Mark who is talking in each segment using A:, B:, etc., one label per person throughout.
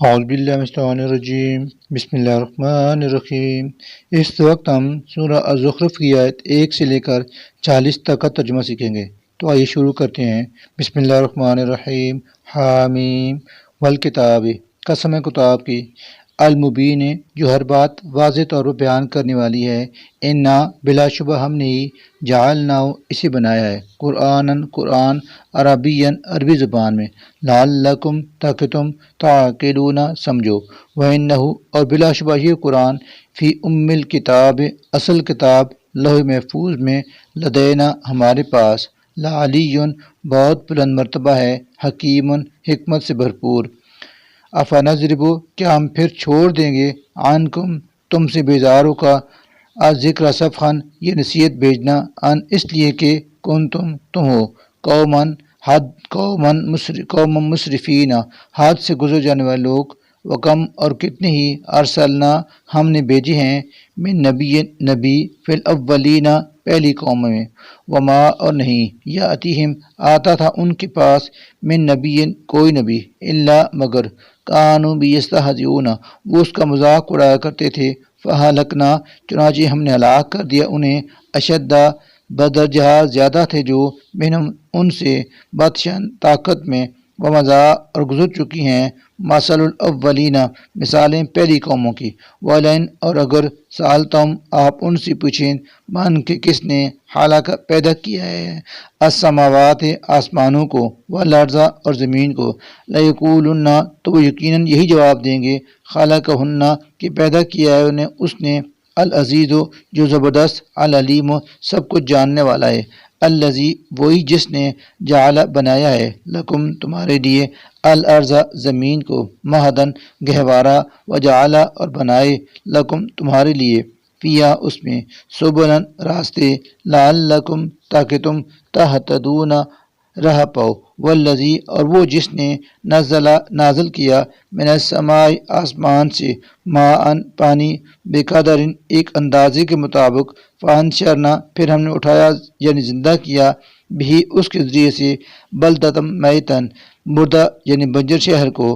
A: اعوذ باللہ من الشیطان الرجیم بسم اللہ الرحمن الرحیم۔ اس وقت ہم سورہ الزخرف کی آیت 1 سے لے کر 40 تک کا ترجمہ سیکھیں گے، تو آئیے شروع کرتے ہیں۔ بسم اللہ الرحمن الرحیم۔ حامیم والکتاب، قسم کتاب کی، المبین، جو ہر بات واضح طور پر بیان کرنے والی ہے، انا بلا شبہ ہم نے ہی جعلنا اسے بنایا ہے، قرآن عربین عربی زبان میں، لعلکم تاکہ تم تعقلون سمجھو، وَإِنَّهُ اور بلا شبہ یہ قرآن فی ام الکتاب اصل کتاب لوح محفوظ میں، لدینا ہمارے پاس، لعلی بہت بلند مرتبہ ہے، حکیم حکمت سے بھرپور۔ افنضرب کیا ہم پھر چھوڑ دیں گے، عنکم تم سے بیزاروں کا، الذکر صفحاً یہ نصیحت بھیجنا، ان اس لیے کہ تم ہو، قوم مسرفین حد سے گزر جانے والے لوگ، وکم اور کتنے ہی ارسلنا ہم نے بھیجے ہیں، من نبی فی الاولین پہلی قوم میں، وما اور نہیں، یاتیہم آتا تھا ان کے پاس، من نبی کوئی نبی، الا مگر، کانوا بیستہزئون وہ اس کا مذاق اڑایا کرتے تھے، فہلکنا چنانچہ ہم نے ہلاک کر دیا انہیں، اشدہ بدرجہ زیادہ تھے جو، منہم ان سے، بطشاً طاقت میں، ومضا اور گزر چکی ہیں، مثل الاولین مثالیں پہلی قوموں کی، ولئن اور اگر سالتم آپ ان سے پوچھیں، من کہ کس نے حالک پیدا کیا ہے، السماوات آسمانوں کو، والارض اور زمین کو، لیقولن تو وہ یقیناً یہی جواب دیں گے، خلقہن کہ پیدا کیا ہے انہیں اس نے، العزیز جو زبردست، العلیم سب کچھ جاننے والا ہے، الذی وہی جس نے، جعل بنایا ہے، لکم تمہارے لیے، الارض زمین کو، مہدن گہوارہ، وجعل اور بنائے، لکم تمہارے لیے، فیا اس میں، سبلن راستے، لعلکم تاکہ تم تہتدون راہ پاؤ، والذی اور وہ جس نے، نازل کیا، من السماء آسمان سے، ماء پانی، بقدر ایک اندازے کے مطابق، فانشرنا پھر ہم نے اٹھایا یعنی زندہ کیا، بھی اس کے ذریعے سے، بلدۃ میتن مردہ یعنی بنجر شہر کو،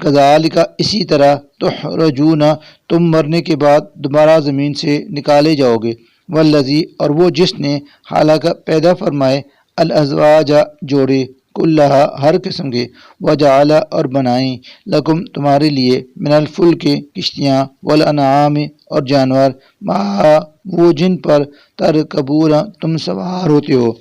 A: کذالک اسی طرح، تخرجون تم مرنے کے بعد دوبارہ زمین سے نکالے جاؤ گے، والذی اور وہ جس نے، حالک پیدا فرمائے، الازواج جوڑے، کلہا ہر قسم کے، وجعل اور بنائیں، لکم تمہارے لیے، من الفلک کشتیاں، والانعام اور جانور، ما وہ جن پر، ترکبون تم سوار ہوتے ہو،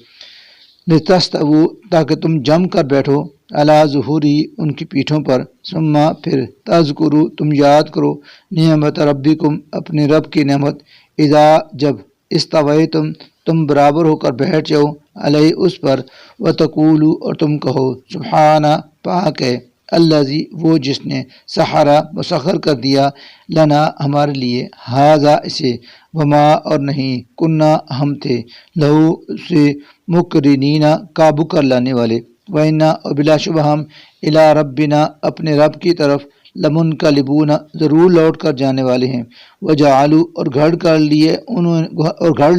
A: لتستووا تاکہ تم جم کر بیٹھو، علی ظہوری ان کی پیٹھوں پر، ثم پھر، تذکروا تم یاد کرو، نعمت ربکم اپنے رب کی نعمت، اذا جب، استویتم تم برابر ہو کر بیٹھ جاؤ، علیہ اس پر، وتقولوا اور تم کہو، سبحان پاک ہے، الذی وہ جس نے، سحر مسخر کر دیا، لنا ہمارے لیے، ھذا اسے، وما اور نہیں، کنا ہم تھے، لہو سے، مقرنین قابو کر لانے والے، وَإِنَّا اور بلا شبہ ہم، الی ربنا اپنے رب کی طرف، لمنقلبون ضرور لوٹ کر جانے والے ہیں، وجعلوا اور گھڑ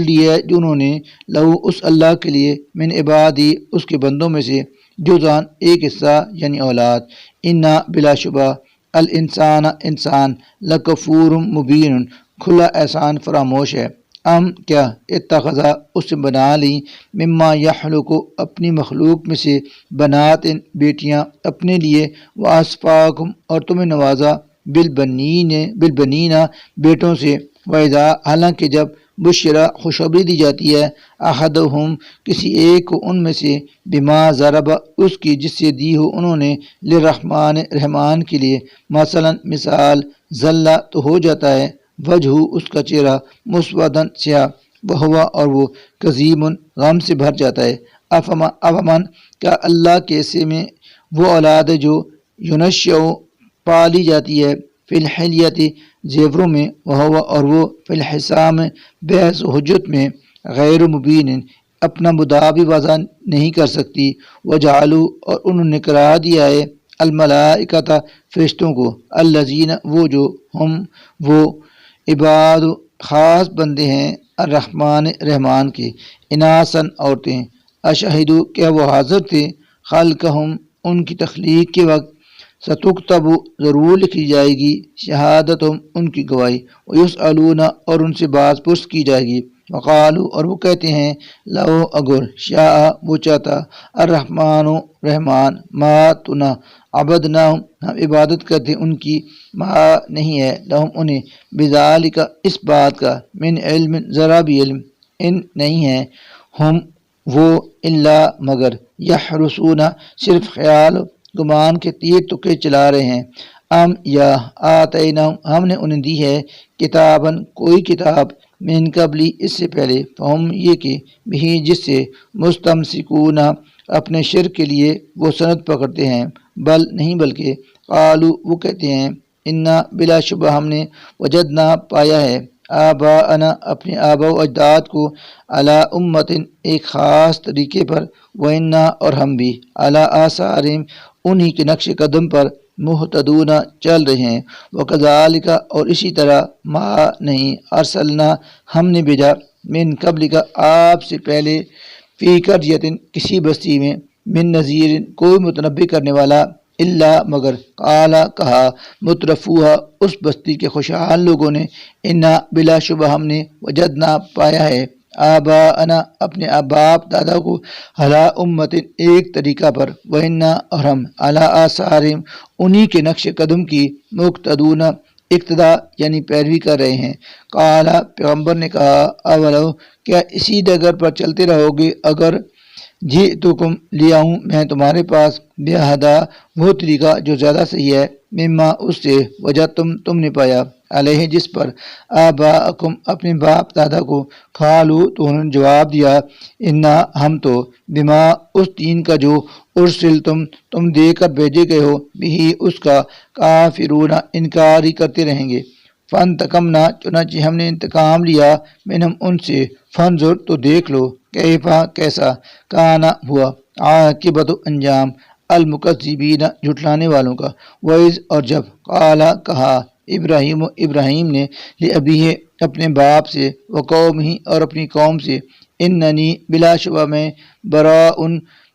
A: لیے جو انہوں نے، لہو اس اللہ کے لیے، من عبادی اس کے بندوں میں سے، جزءاً ایک حصہ یعنی اولاد، انا بلا شبہ، الانسان انسان، لکفور مبین کھلا احسان فراموش ہے، کیا اتخذا اس نے بنا لی، مما یخلق اپنی مخلوق میں سے، بنات بیٹیاں اپنے لیے، واسفاکم اور تمہیں نوازا، بالبنین بیٹوں سے، وَإِذَا حالانکہ جب، بشرا خوشخبری دی جاتی ہے، احدہم کسی ایک کو ان میں سے، بما ضرب اس کی جس سے دی ہو انہوں نے، للرحمن رحمان کے لیے، مثلا مثال، ظل تو ہو جاتا ہے، وجہ اس کا چہرہ، مسودن سیاہ، وہو اور وہ، کظیم غم سے بھر جاتا ہے، افمن کیا اللہ کے ایسے میں وہ اولاد ہے جو، ینشأ پالی جاتی ہے، فی الحلیت زیوروں میں، وہو اور وہ، فی الحسام بحث و حجت میں، غیر مبین اپنا مدعا بھی واضح نہیں کر سکتی، وجعلوا اور انہوں نے قرار دیا ہے، الملائکۃ فرشتوں کو، الذین وہ جو، ہم وہ، عباد خاص بندے ہیں، الرحمن رحمان کے، اناسن عورتیں، اشہدوا کیا وہ حاضر تھے، خلقہم ان کی تخلیق کے وقت، ستکتب ضرور لکھی جائے گی شہادتہم ان کی گواہی ویسألون اور ان سے بات پرس کی جائے گی وقالو اور وہ کہتے ہیں لو اگر شاء وہ چاہتا الرحمن رحمان ما تنا عبدناہم ہم عبادت کرتے ان کی ما نہیں ہے لہم انہیں بذالک اس بات کا من علم ذرا بھی علم ان نہیں ہے ہم وہ الا مگر یحرسون صرف خیال گمان کے تیر تکے چلا رہے ہیں ام یا آتیناہم ہم نے انہیں دی ہے کتابن کوئی کتاب من قبلی اس سے پہلے فہم یہ کہ بھی جس سے مستمسکون اپنے شرک کے لیے وہ سند پکڑتے ہیں بل نہیں بلکہ قالو وہ کہتے ہیں انا بلا شبہ ہم نے وجدنا پایا ہے آباءنا اپنے آبا و اجداد کو علی امت ایک خاص طریقے پر وَإِنَّا اور ہم بھی علی آثارہم انہی کے نقش قدم پر مہتدون چل رہے ہیں وکذالک اور اسی طرح ما نہیں ارسلنا ہم نے بھیجا من قبل کا آپ سے پہلے فی قریۃ کسی بستی میں من نذیر کوئی متنبی کرنے والا الا مگر قالا کہا مترفوہا اس بستی کے خوشحال لوگوں نے انا بلا شبہ ہم نے وجدنا پایا ہے آباءنا اپنے باپ دادا کو علی امت ایک طریقہ پر وَإِنَّا اور ہم علی آثارہم انہی کے نقش قدم کی مقتدون اقتدا یعنی پیروی کر رہے ہیں قالا پیغمبر نے کہا اولو کیا اسی ڈگر پر چلتے رہو گے اگر جئتکم لے آؤں میں تمہارے پاس بہدا وہ طریقہ جو زیادہ صحیح ہے مما اس سے وجدتم تم نے پایا علیہ جس پر آباءکم اپنے باپ دادا کو قالو تو انہوں نے جواب دیا انا ہم تو بما اس دین کا جو تم دے کر بھیجے گئے ہو بھی اس کا کافرون انکار ہی کرتے رہیں گے فانتقمنا چنانچہ ہم نے انتقام لیا منہم ان سے فانظر تو دیکھ لو کیفا کیسا کانا ہوا عاقبت انجام المکذبین جھٹلانے والوں کا وَإِذْ اور جب قالا کہا ابراہیم نے لأبیہ اپنے باپ سے وقومہ اور اپنی قوم سے اننی بلا شبہ میں براء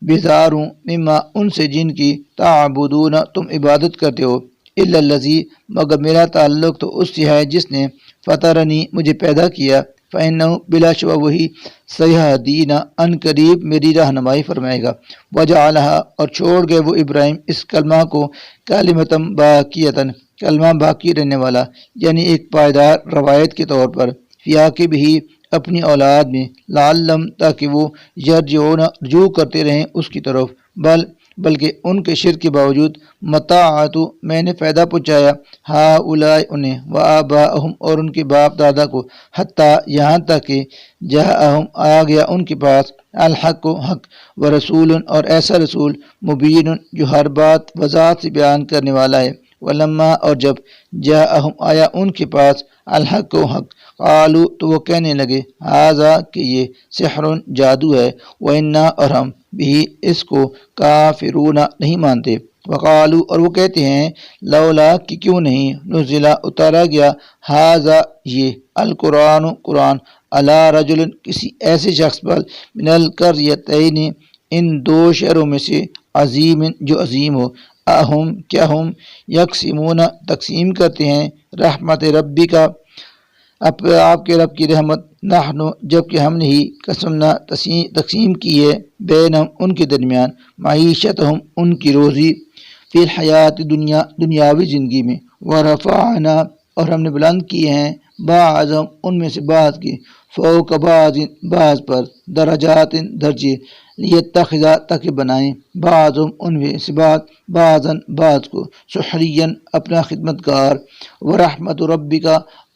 A: بیزار ہوں مما ان سے جن کی تعبدون تم عبادت کرتے ہو الا الذی مگر میرا تعلق تو اس سے ہے جس نے فطرنی مجھے پیدا کیا فإنہ بلا شبہ وہی سیہدین ان قریب میری رہنمائی فرمائے گا وجعلہا اور چھوڑ گئے وہ ابراہیم اس کلمہ کو کلمۃ باقیۃ کلمہ باقی رہنے والا یعنی ایک پائیدار روایت کے طور پر فیا کے بھی اپنی اولاد میں لعلم تاکہ وہ یرجعون رجوع کرتے رہیں اس کی طرف بلکہ ان کے شرک کے باوجود متاعت میں نے فائدہ پہنچایا ہؤلاء انہیں وآباءہم اور ان کے باپ دادا کو حتیٰ یہاں تک کہ جاءہم آ گیا ان کے پاس الحق حق ورسول اور ایسا رسول مبین جو ہر بات وضاحت سے بیان کرنے والا ہے ولما اور جب جاءہم آیا ان کے پاس الحق و حق قالو تو وہ کہنے لگے ھذا کہ یہ سحر جادو ہے وإنا اور ہم بھی اس کو کافرون نہیں مانتے وقالو اور وہ کہتے ہیں لولا کہ کیوں نہیں نزل اتارا گیا ھذا یہ القرآن قرآن علی رجل کسی ایسے شخص پر من القریتین ان دو شہروں میں سے عظیم جو عظیم ہو اہم کیا ہم یقسمون تقسیم کرتے ہیں رحمت ربی کا آپ کے رب کی رحمت نحن جبکہ ہم نے ہی قسمنا تقسیم کی ہے بینہم ان کے درمیان معیشتہم ان کی روزی فی الحیات دنیاوی زندگی میں ورفعنا اور ہم نے بلند کیے ہیں بعضہم ان میں سے بعض کی فوق بعض پر درجات درجے لیتخذا تاکہ بنائیں بعضہم ان میں سے بعض کو سحریا اپنا خدمتگار ورحمت ربک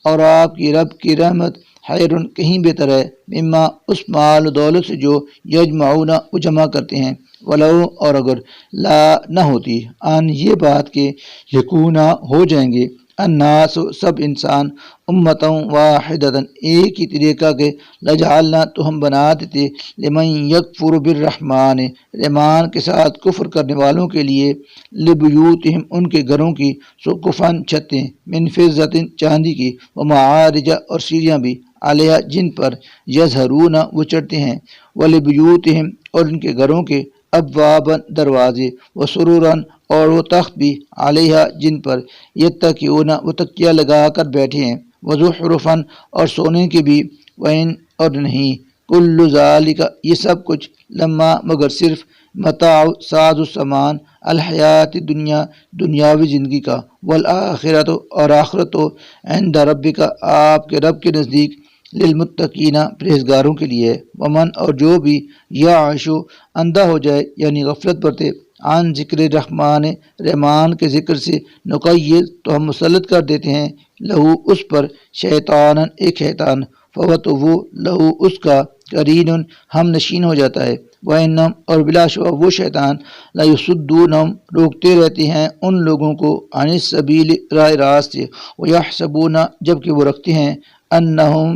A: اور آپ کی رب کی رحمت خیر کہیں بہتر ہے مما اس مال و دولت سے جو یجمعون وہ جمع کرتے ہیں ولو اور اگر لا نہ ہوتی ان یہ بات کہ یکونا ہو جائیں گے الناس سب انسان امتوں واحدتاً ایک ہی طریقہ کے لجعلنا تو ہم بنا دیتے لمن یکفر بالرحمن رحمان کے ساتھ کفر کرنے والوں کے لیے لبیوتہم ان کے گھروں کی سقفاً چھتیں من فضۃ چاندی کی ومعارج اور سیڑھیاں بھی علیہ جن پر یظہرون وہ چڑھتے ہیں ولبیوتہم اور ان کے گھروں کے ابواباً دروازے وسرورا اور وہ تخت بھی علیہا جن پر یتکئون وہ تکیہ لگا کر بیٹھے ہیں، وزخرفن اور سونے کے بھی، وَإِن اور نہیں، کل ذالک یہ سب کچھ، لما مگر صرف، متاع ساز و سامان، الحیات دنیا دنیاوی زندگی کا، والآخرت اور آخرت و عند ربک آپ کے رب کے نزدیک، للمتقین پرہیزگاروں کے لیے، ومن اور جو بھی یعشو اندھا ہو جائے یعنی غفلت برتے، عن ذکر رحمان رحمان کے ذکر سے، نقید تو ہم مسلط کر دیتے ہیں، لہو اس پر، شیطان ایک شیطان، فوت وہ لہو اس کا، قرین ہم نشین ہو جاتا ہے، وَإِنَّهُمْ اور بلا شبہ وہ شیطان، لَيُصُدُّونَهُمْ روکتے رہتے ہیں ان لوگوں کو، عن السبیل راہ راست سے، وَيَحْسَبُونَ جبکہ وہ رکھتے ہیں، انہم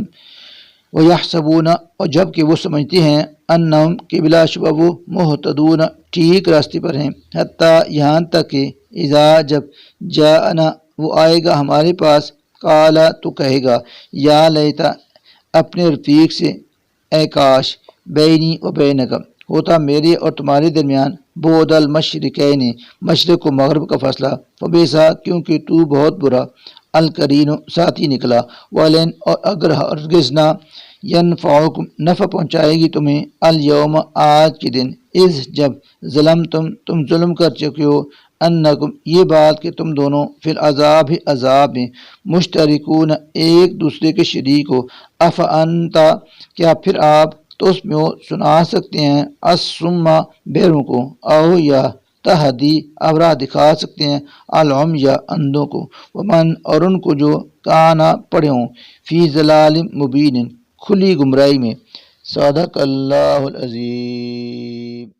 A: وَيَحْسَبُونَ اور جبکہ وہ سمجھتے ہیں، انہم کہ بلا شبہ وہ، مہتدون ٹھیک راستے پر ہیں، حتیٰ یہاں تک کہ، اذا جب، جاءنا وہ آئے گا ہمارے پاس، قالا تو کہے گا، یا لیتا اپنے رفیق سے، اے کاش، بینی و بینک ہوتا میرے اور تمہارے درمیان، بعد المشرقین مشرق و مغرب کا فاصلہ، فبیسا کیونکہ تو بہت برا، القرین ساتھی نکلا، ولن اور اگر ہرگز نہ، ینفعکم نفع پہنچائے گی تمہیں، الیوم آج کے دن، اذ جب، تم ظلم کر چکے ہو، انکم یہ بات کہ تم دونوں، فی العذاب عذاب میں، مشترکون ایک دوسرے کے شریک ہو، افانتا کیا پھر آپ تسمعوا سنا سکتے ہیں، الصم بہروں کو، او یا تہدی اب راہ دکھا سکتے ہیں، العمی یا اندھوں کو، ومن اور ان کو جو کانا پڑے ہوں، فی ضلال مبین کھلی گمراہی میں، صدق اللہ العظیم۔